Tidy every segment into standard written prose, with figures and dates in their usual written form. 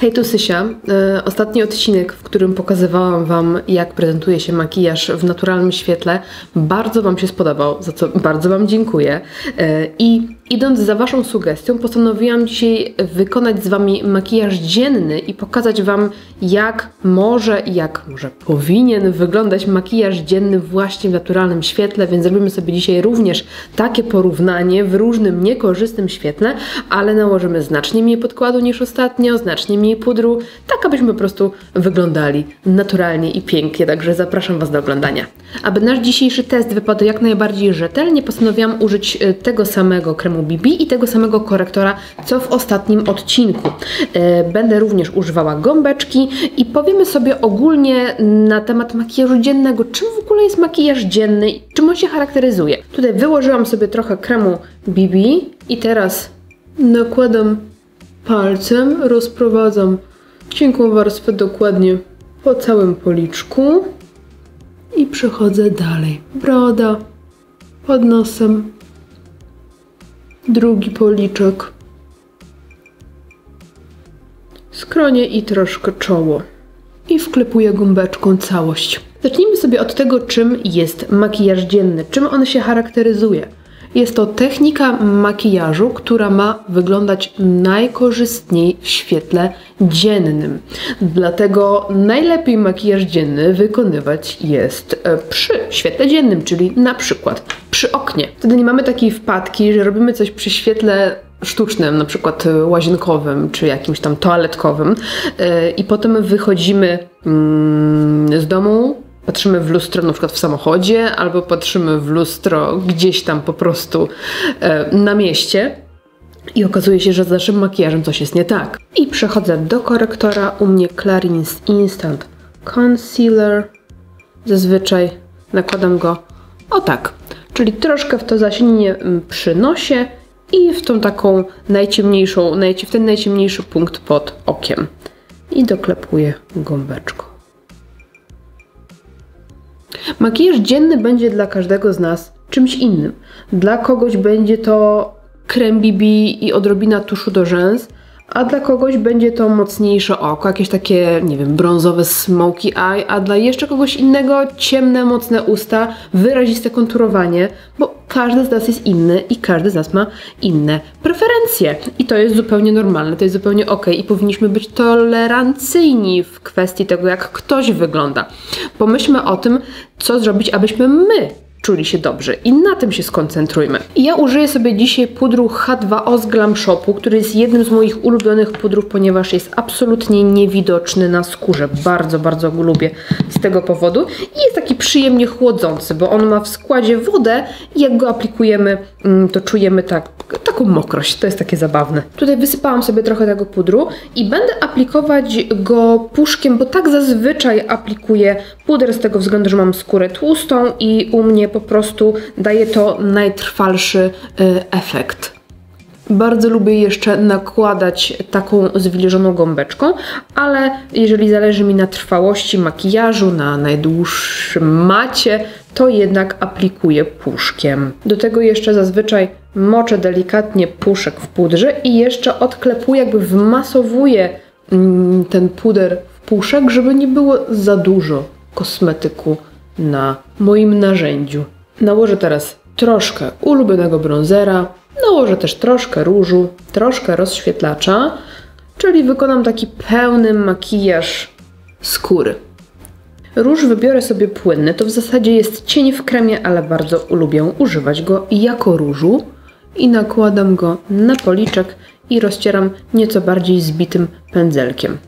Hej, tu Sysia. Ostatni odcinek, w którym pokazywałam Wam, jak prezentuje się makijaż w naturalnym świetle, bardzo Wam się spodobał, za co bardzo Wam dziękuję. I idąc za Waszą sugestią, postanowiłam dzisiaj wykonać z Wami makijaż dzienny i pokazać Wam, jak może powinien wyglądać makijaż dzienny właśnie w naturalnym świetle, więc zrobimy sobie dzisiaj również takie porównanie w różnym, niekorzystnym świetle, ale nałożymy znacznie mniej podkładu niż ostatnio, znacznie mniej pudru, tak abyśmy po prostu wyglądali naturalnie i pięknie, także zapraszam Was do oglądania. Aby nasz dzisiejszy test wypadł jak najbardziej rzetelnie, postanowiłam użyć tego samego kremu BB i tego samego korektora, co w ostatnim odcinku. Będę również używała gąbeczki i powiemy sobie ogólnie na temat makijażu dziennego, czym w ogóle jest makijaż dzienny i czym on się charakteryzuje. Tutaj wyłożyłam sobie trochę kremu BB i teraz nakładam palcem, rozprowadzam cienką warstwę dokładnie po całym policzku i przechodzę dalej. Broda, pod nosem, drugi policzek, skronie i troszkę czoło. I wklepuję gąbeczką całość. Zacznijmy sobie od tego, czym jest makijaż dzienny, czym on się charakteryzuje. Jest to technika makijażu, która ma wyglądać najkorzystniej w świetle dziennym. Dlatego najlepiej makijaż dzienny wykonywać jest przy świetle dziennym, czyli na przykład przy oknie. Wtedy nie mamy takiej wpadki, że robimy coś przy świetle sztucznym, na przykład łazienkowym, czy jakimś tam toaletkowym i potem wychodzimy z domu, patrzymy w lustro na przykład w samochodzie, albo patrzymy w lustro gdzieś tam po prostu na mieście i okazuje się, że z naszym makijażem coś jest nie tak. I przechodzę do korektora, u mnie Clarins Instant Concealer. Zazwyczaj nakładam go o tak, czyli troszkę w to zasienienie przy nosie i w tą taką najciemniejszą, w ten najciemniejszy punkt pod okiem. I doklepuję gąbeczką. Makijaż dzienny będzie dla każdego z nas czymś innym. Dla kogoś będzie to krem BB i odrobina tuszu do rzęs, a dla kogoś będzie to mocniejsze oko, jakieś takie, nie wiem, brązowe smoky eye, a dla jeszcze kogoś innego ciemne, mocne usta, wyraziste konturowanie, bo każdy z nas jest inny i każdy z nas ma inne preferencje. I to jest zupełnie normalne, to jest zupełnie ok i powinniśmy być tolerancyjni w kwestii tego, jak ktoś wygląda. Pomyślmy o tym, co zrobić, abyśmy my czuli się dobrze i na tym się skoncentrujmy. I ja użyję sobie dzisiaj pudru H2O z Glam Shopu, który jest jednym z moich ulubionych pudrów, ponieważ jest absolutnie niewidoczny na skórze. Bardzo, bardzo go lubię z tego powodu. I jest taki przyjemnie chłodzący, bo on ma w składzie wodę i jak go aplikujemy, to czujemy taką mokrość. To jest takie zabawne. Tutaj wysypałam sobie trochę tego pudru i będę aplikować go puszkiem, bo tak zazwyczaj aplikuję puder z tego względu, że mam skórę tłustą i u mnie po prostu daje to najtrwalszy efekt. Bardzo lubię jeszcze nakładać taką zwilżoną gąbeczką, ale jeżeli zależy mi na trwałości makijażu, na najdłuższym macie, to jednak aplikuję puszkiem. Do tego jeszcze zazwyczaj moczę delikatnie puszek w pudrze i jeszcze odklepuję, jakby wmasowuję ten puder w puszek, żeby nie było za dużo kosmetyku na moim narzędziu. Nałożę teraz troszkę ulubionego bronzera, nałożę też troszkę różu, troszkę rozświetlacza, czyli wykonam taki pełny makijaż skóry. Róż wybiorę sobie płynny, to w zasadzie jest cień w kremie, ale bardzo lubię używać go jako różu i nakładam go na policzek i rozcieram nieco bardziej zbitym pędzelkiem.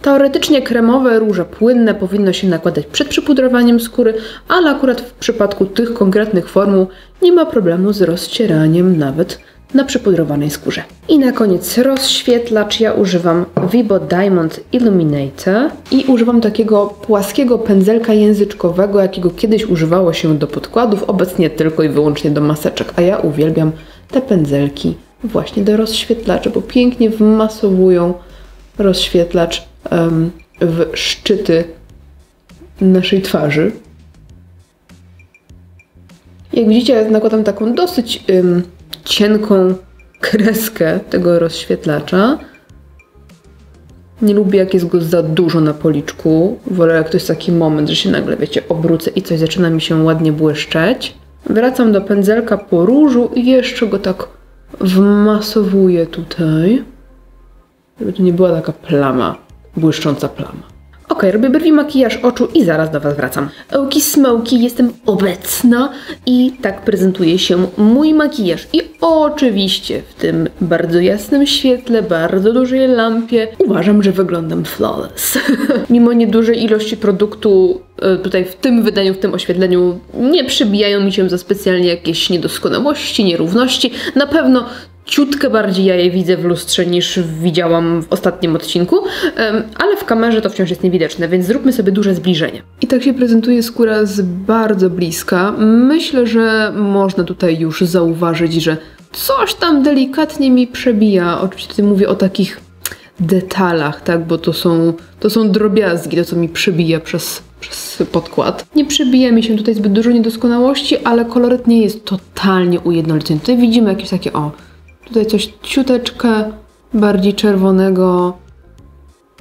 Teoretycznie kremowe róże płynne powinno się nakładać przed przypudrowaniem skóry, ale akurat w przypadku tych konkretnych formuł nie ma problemu z rozcieraniem nawet na przypudrowanej skórze. I na koniec rozświetlacz. Ja używam Vibo Diamond Illuminator i używam takiego płaskiego pędzelka języczkowego, jakiego kiedyś używało się do podkładów, obecnie tylko i wyłącznie do maseczek, a ja uwielbiam te pędzelki właśnie do rozświetlaczy, bo pięknie wmasowują rozświetlacz w szczyty naszej twarzy. Jak widzicie, nakładam taką dosyć cienką kreskę tego rozświetlacza Nie lubię, jak jest go za dużo na policzku. Wolę, jak to jest taki moment, że się nagle, wiecie, obrócę i coś zaczyna mi się ładnie błyszczeć. Wracam do pędzelka po różu i jeszcze go tak wmasowuję tutaj, żeby to nie była taka plama, błyszcząca plama. Ok, robię brwi, makijaż oczu i zaraz do Was wracam. Oki smoki, jestem obecna i tak prezentuje się mój makijaż. I oczywiście w tym bardzo jasnym świetle, bardzo dużej lampie uważam, że wyglądam flawless. Mimo niedużej ilości produktu tutaj w tym wydaniu, w tym oświetleniu nie przybijają mi się za specjalnie jakieś niedoskonałości, nierówności. Na pewno ciutkę bardziej ja je widzę w lustrze niż widziałam w ostatnim odcinku, ale w kamerze to wciąż jest niewidoczne, więc zróbmy sobie duże zbliżenie. I tak się prezentuje skóra z bardzo bliska. Myślę, że można tutaj już zauważyć, że coś tam delikatnie mi przebija. Oczywiście tutaj mówię o takich detalach, tak, bo to są drobiazgi, to co mi przebija przez podkład. Nie przebija mi się tutaj zbyt dużo niedoskonałości, ale koloryt nie jest totalnie ujednolicony. Tutaj widzimy jakieś takie, tutaj coś ciuteczkę bardziej czerwonego.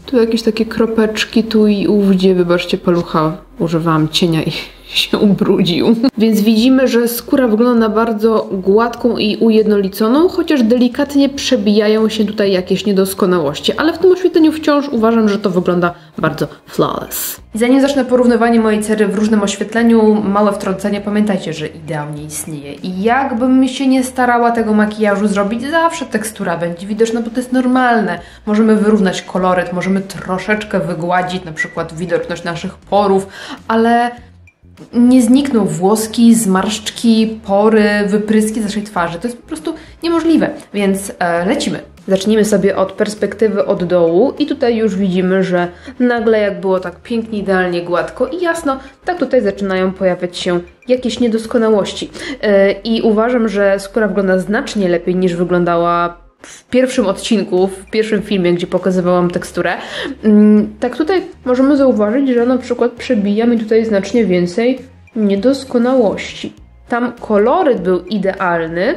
Tu jakieś takie kropeczki tu i ówdzie. Wybaczcie, palucha używałam cienia i się ubrudził. Więc widzimy, że skóra wygląda na bardzo gładką i ujednoliconą, chociaż delikatnie przebijają się tutaj jakieś niedoskonałości. Ale w tym oświetleniu wciąż uważam, że to wygląda bardzo flawless. I zanim zacznę porównywanie mojej cery w różnym oświetleniu, małe wtrącenie, pamiętajcie, że ideał nie istnieje. I jakbym się nie starała tego makijażu zrobić, zawsze tekstura będzie widoczna, bo to jest normalne. Możemy wyrównać koloryt, możemy troszeczkę wygładzić na przykład widoczność naszych porów, ale nie znikną włoski, zmarszczki, pory, wypryski z naszej twarzy. To jest po prostu niemożliwe, więc lecimy. Zacznijmy sobie od perspektywy od dołu i tutaj już widzimy, że nagle jak było tak pięknie, idealnie, gładko i jasno, tak tutaj zaczynają pojawiać się jakieś niedoskonałości. I uważam, że skóra wygląda znacznie lepiej niż wyglądała w pierwszym odcinku, w pierwszym filmie, gdzie pokazywałam teksturę. Tak tutaj możemy zauważyć, że na przykład przebija mi tutaj znacznie więcej niedoskonałości. Tam koloryt był idealny,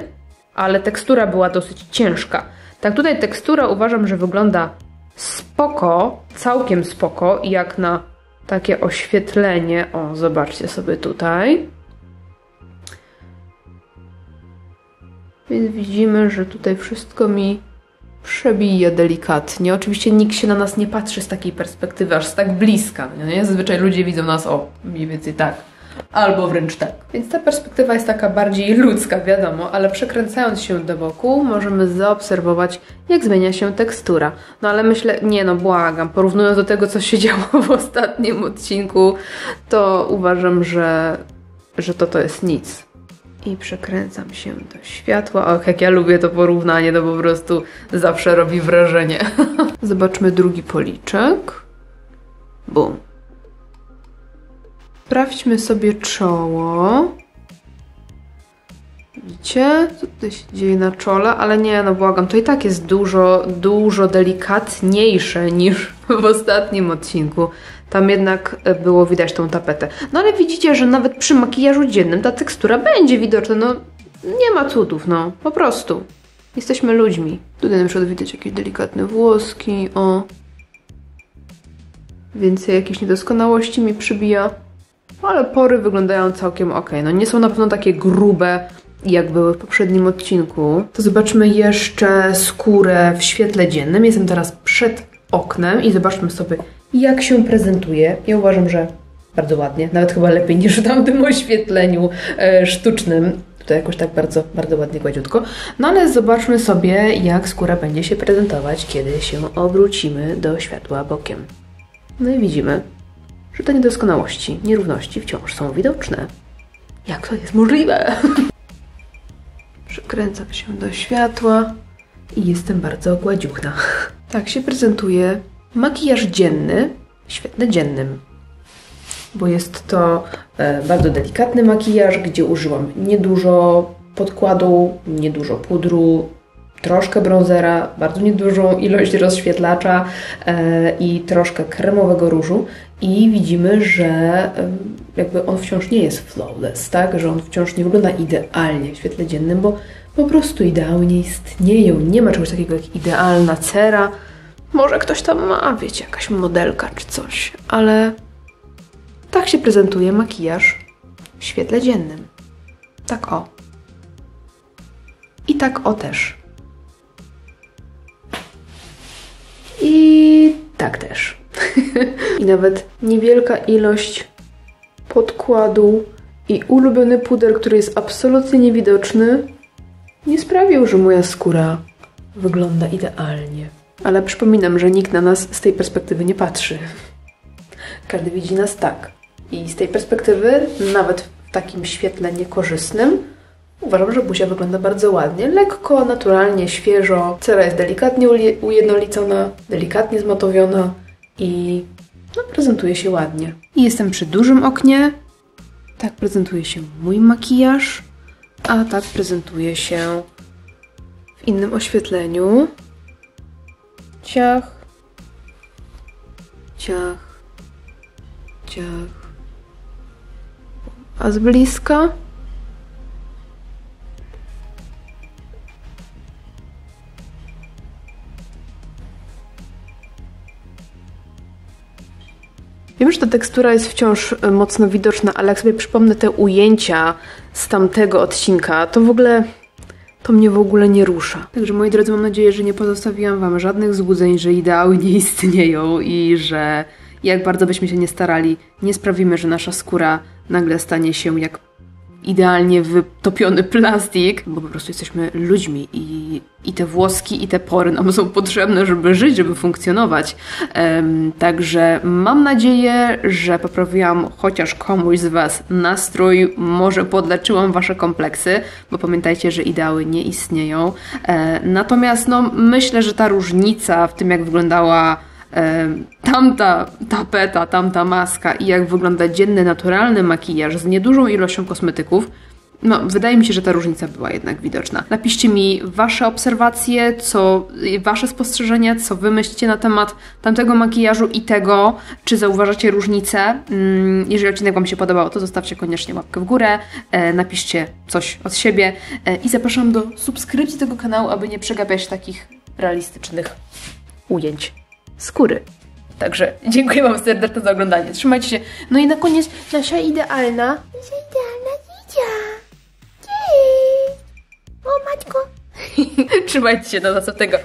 ale tekstura była dosyć ciężka. Tak tutaj tekstura uważam, że wygląda spoko, całkiem spoko, jak na takie oświetlenie. O, zobaczcie sobie tutaj. Więc widzimy, że tutaj wszystko mi przebija delikatnie. Oczywiście nikt się na nas nie patrzy z takiej perspektywy, aż z tak bliska. Nie? Zazwyczaj ludzie widzą nas mniej więcej tak. Albo wręcz tak. Więc ta perspektywa jest taka bardziej ludzka, wiadomo, ale przekręcając się do boku możemy zaobserwować, jak zmienia się tekstura. No ale myślę, błagam, porównując do tego, co się działo w ostatnim odcinku, to uważam, że to jest nic. I przekręcam się do światła. Och, jak ja lubię to porównanie, to po prostu zawsze robi wrażenie. Zobaczmy drugi policzek. Bum. Sprawdźmy sobie czoło. Widzicie? Co tutaj się dzieje na czole? Ale błagam, to i tak jest dużo delikatniejsze niż w ostatnim odcinku. Tam jednak było widać tą tapetę. No ale widzicie, że nawet przy makijażu dziennym ta tekstura będzie widoczna. Nie ma cudów, po prostu. Jesteśmy ludźmi. Tutaj na przykład widać jakieś delikatne włoski, Więcej jakichś niedoskonałości mi przybija. Ale pory wyglądają całkiem ok. Nie są na pewno takie grube, jak były w poprzednim odcinku. To zobaczmy jeszcze skórę w świetle dziennym. Jestem teraz przed oknem i zobaczmy sobie, jak się prezentuje. Ja uważam, że bardzo ładnie. Nawet chyba lepiej niż w tamtym oświetleniu sztucznym. Tutaj jakoś tak bardzo, bardzo ładnie, gładziutko. No ale zobaczmy sobie, jak skóra będzie się prezentować, kiedy się obrócimy do światła bokiem. No i widzimy, że te niedoskonałości, nierówności wciąż są widoczne. Jak to jest możliwe? Przekręcam się do światła i jestem bardzo gładziuchna. Tak się prezentuje makijaż dzienny, świetny dziennym. Bo jest to bardzo delikatny makijaż, gdzie użyłam niedużo podkładu, niedużo pudru, troszkę bronzera, bardzo niedużą ilość rozświetlacza i troszkę kremowego różu. I widzimy, że jakby on wciąż nie jest flawless, tak? Że on wciąż nie wygląda idealnie w świetle dziennym, bo po prostu ideały nie istnieją. Nie ma czegoś takiego jak idealna cera. Może ktoś tam ma, wiecie, jakaś modelka czy coś, ale tak się prezentuje makijaż w świetle dziennym. Tak o. I tak o też. I tak też. I nawet niewielka ilość podkładu i ulubiony puder, który jest absolutnie niewidoczny, nie sprawił, że moja skóra wygląda idealnie. Ale przypominam, że nikt na nas z tej perspektywy nie patrzy. Każdy widzi nas tak. I z tej perspektywy, nawet w takim świetle niekorzystnym, uważam, że buzia wygląda bardzo ładnie. Lekko, naturalnie, świeżo. Cera jest delikatnie ujednolicona, delikatnie zmatowiona i prezentuje się ładnie. I jestem przy dużym oknie. Tak prezentuje się mój makijaż, a tak prezentuje się w innym oświetleniu. Ciach, ciach, ciach. A z bliska? Wiem, że ta tekstura jest wciąż mocno widoczna, ale jak sobie przypomnę te ujęcia z tamtego odcinka, to mnie w ogóle nie rusza. Także moi drodzy, mam nadzieję, że nie pozostawiłam wam żadnych złudzeń, że ideały nie istnieją i że jak bardzo byśmy się nie starali, nie sprawimy, że nasza skóra nagle stanie się jak idealnie wytopiony plastik, bo po prostu jesteśmy ludźmi i te włoski, i te pory nam są potrzebne, żeby żyć, żeby funkcjonować. Także mam nadzieję, że poprawiłam chociaż komuś z was nastrój, może podleczyłam wasze kompleksy, bo pamiętajcie, że ideały nie istnieją. Natomiast myślę, że ta różnica w tym, jak wyglądała tamta tapeta, tamta maska i jak wygląda dzienny, naturalny makijaż z niedużą ilością kosmetyków, wydaje mi się, że ta różnica była jednak widoczna. Napiszcie mi wasze obserwacje, wasze spostrzeżenia, co wy myślicie na temat tamtego makijażu i tego, czy zauważacie różnicę. Jeżeli odcinek wam się podobał, to zostawcie koniecznie łapkę w górę, napiszcie coś od siebie i zapraszam do subskrypcji tego kanału, aby nie przegapiać takich realistycznych ujęć skóry. Także dziękuję wam serdecznie za oglądanie. Trzymajcie się. No i na koniec nasza idealna Zidzia. Cześć! O matko! Trzymajcie się do następnego